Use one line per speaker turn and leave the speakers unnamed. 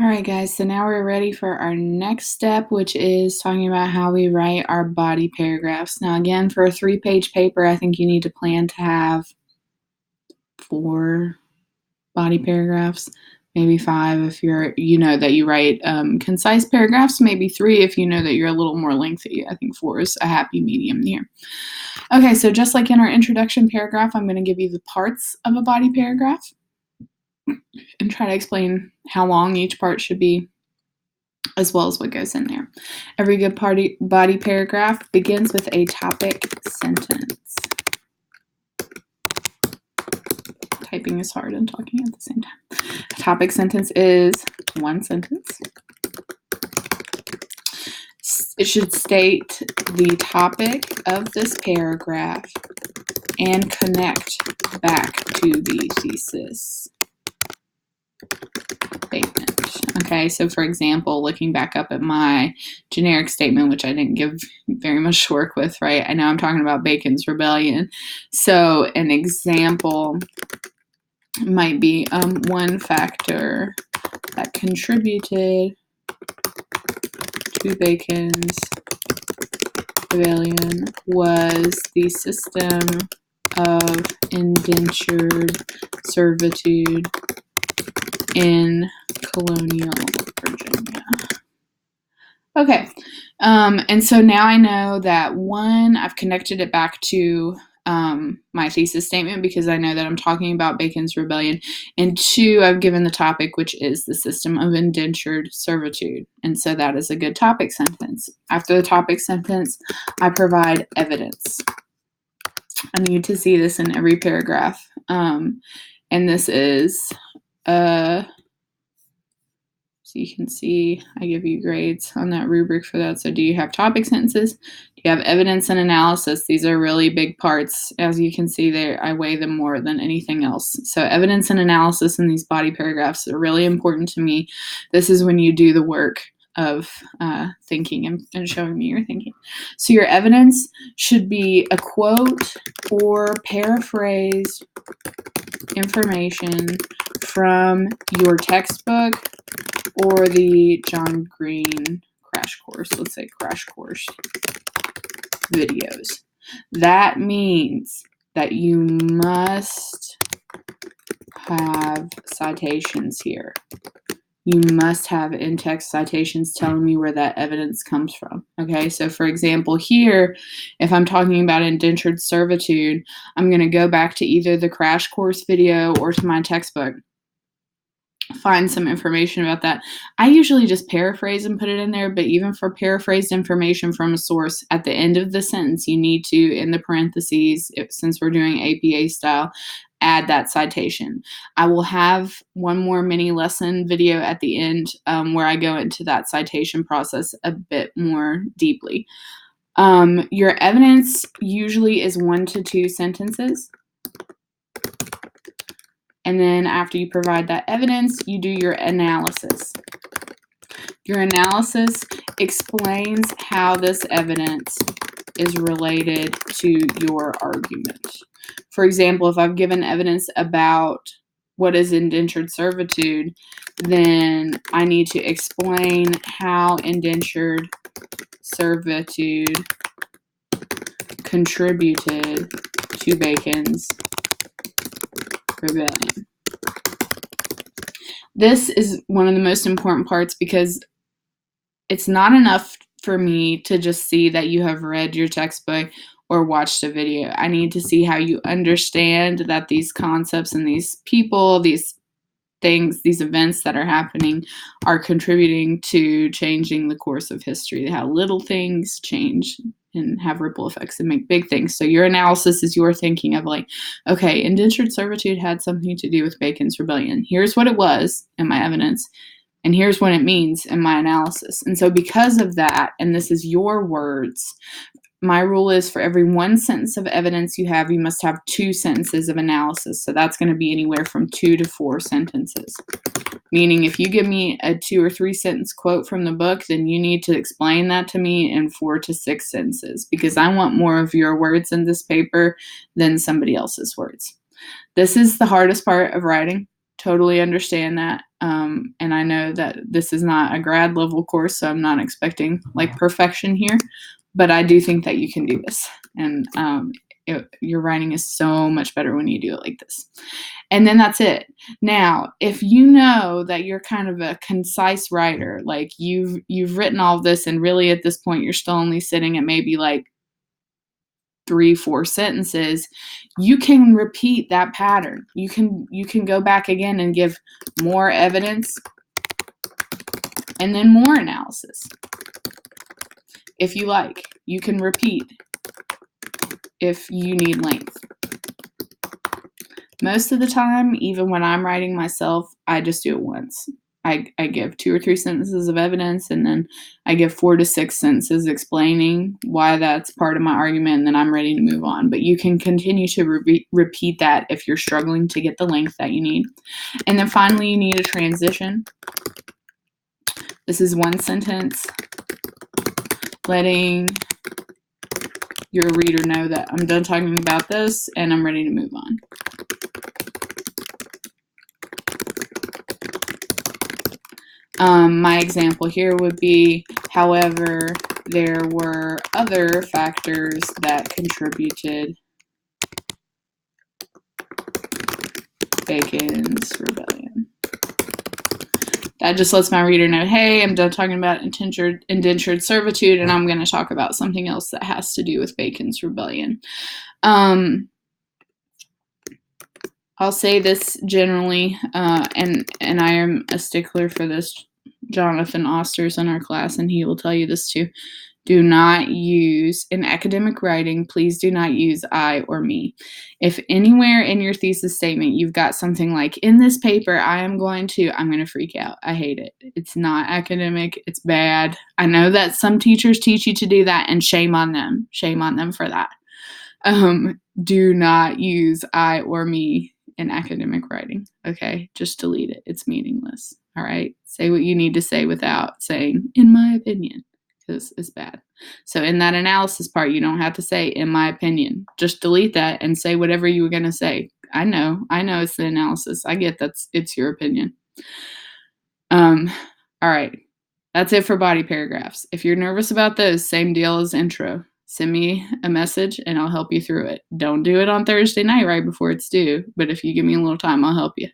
All right, guys, so now we're ready for our next step, which is talking about how we write our body paragraphs. Now, again, for a 3-page paper, I think you need to plan to have 4 body paragraphs, maybe 5 if you know that you write concise paragraphs, maybe 3 if you know that you're a little more lengthy. I think 4 is a happy medium here. Okay, so just like in our introduction paragraph, I'm going to give you the parts of a body paragraph and try to explain how long each part should be, as well as what goes in there. Every good body paragraph begins with a topic sentence. Typing is hard and talking at the same time. A topic sentence is one sentence. It should state the topic of this paragraph and connect back to the thesis statement. Okay, so for example, looking back up at my generic statement, which I didn't give very much to work with, right? I know I'm talking about Bacon's Rebellion. So an example might be one factor that contributed to Bacon's Rebellion was the system of indentured servitude in colonial Virginia. Okay, and so now I know that 1, I've connected it back to my thesis statement because I know that I'm talking about Bacon's Rebellion, and 2, I've given the topic, which is the system of indentured servitude, and so that is a good topic sentence. After the topic sentence, I provide evidence. I need to see this in every paragraph, and this is so you can see I give you grades on that rubric for that. So do you have topic sentences? Do you have evidence and analysis? These are really big parts. As you can see there, I weigh them more than anything else. So evidence and analysis in these body paragraphs are really important to me. This is when you do the work of thinking and showing me your thinking. So your evidence should be a quote or paraphrased information from your textbook or the John Green crash course, let's say crash course videos. That means that you must have citations here. You must have in-text citations telling me where that evidence comes from. Okay, so for example here, if I'm talking about indentured servitude, I'm going to go back to either the crash course video or to my textbook, find some information about that. I usually just paraphrase and put it in there, but even for paraphrased information from a source, at the end of the sentence, you need to, in the parentheses, since we're doing APA style, add that citation. I will have one more mini lesson video at the end where I go into that citation process a bit more deeply. Your evidence usually is 1 to 2 sentences. And then after you provide that evidence, you do your analysis. Your analysis explains how this evidence is related to your argument. For example, if I've given evidence about what is indentured servitude, then I need to explain how indentured servitude contributed to Bacon's Rebellion. This is one of the most important parts because it's not enough for me to just see that you have read your textbook or watched a video. I need to see how you understand that these concepts and these people, these things, these events that are happening are contributing to changing the course of history, how little things change and have ripple effects and make big things. So your analysis is your thinking of like, okay, indentured servitude had something to do with Bacon's Rebellion. Here's what it was in my evidence, and here's what it means in my analysis. And so because of that, and this is your words, my rule is for every 1 sentence of evidence you have, you must have 2 sentences of analysis. So that's going to be anywhere from 2 to 4 sentences. Meaning if you give me a 2 or 3 sentence quote from the book, then you need to explain that to me in 4 to 6 sentences because I want more of your words in this paper than somebody else's words. This is the hardest part of writing, Totally understand that. And I know that this is not a grad level course, so I'm not expecting like perfection here, but I do think that you can do this. And your writing is so much better when you do it like this. And then that's it. Now, if you know that you're kind of a concise writer, like you've written all of this, and really at this point you're still only sitting at maybe like 3-4 sentences, you can repeat that pattern. You can go back again and give more evidence and then more analysis. If you like, you can repeat if you need length. Most of the time, even when I'm writing myself, I just do it once. I give 2 or 3 sentences of evidence, and then I give 4 to 6 sentences explaining why that's part of my argument, and then I'm ready to move on. But you can continue to repeat that if you're struggling to get the length that you need. And then finally, you need a transition. This is one sentence, letting your reader know that I'm done talking about this and I'm ready to move on. My example here would be, however, there were other factors that contributed Bacon's rebellion. That just lets my reader know, hey, I'm done talking about indentured servitude, and I'm going to talk about something else that has to do with Bacon's rebellion. I'll say this generally, and I am a stickler for this. Jonathan Oster's in our class, and he will tell you this too. Do not use, in academic writing, please do not use I or me. If anywhere in your thesis statement you've got something like, in this paper, I'm going to freak out. I hate it. It's not academic. It's bad. I know that some teachers teach you to do that, and shame on them. Shame on them for that. Do not use I or me in academic writing, okay? Just delete it. It's meaningless, all right? Say what you need to say without saying, in my opinion, because it's bad. So in that analysis part, you don't have to say, in my opinion. Just delete that and say whatever you were going to say. I know it's the analysis. I get it's your opinion. All right. That's it for body paragraphs. If you're nervous about those, same deal as intro. Send me a message and I'll help you through it. Don't do it on Thursday night right before it's due, but if you give me a little time, I'll help you.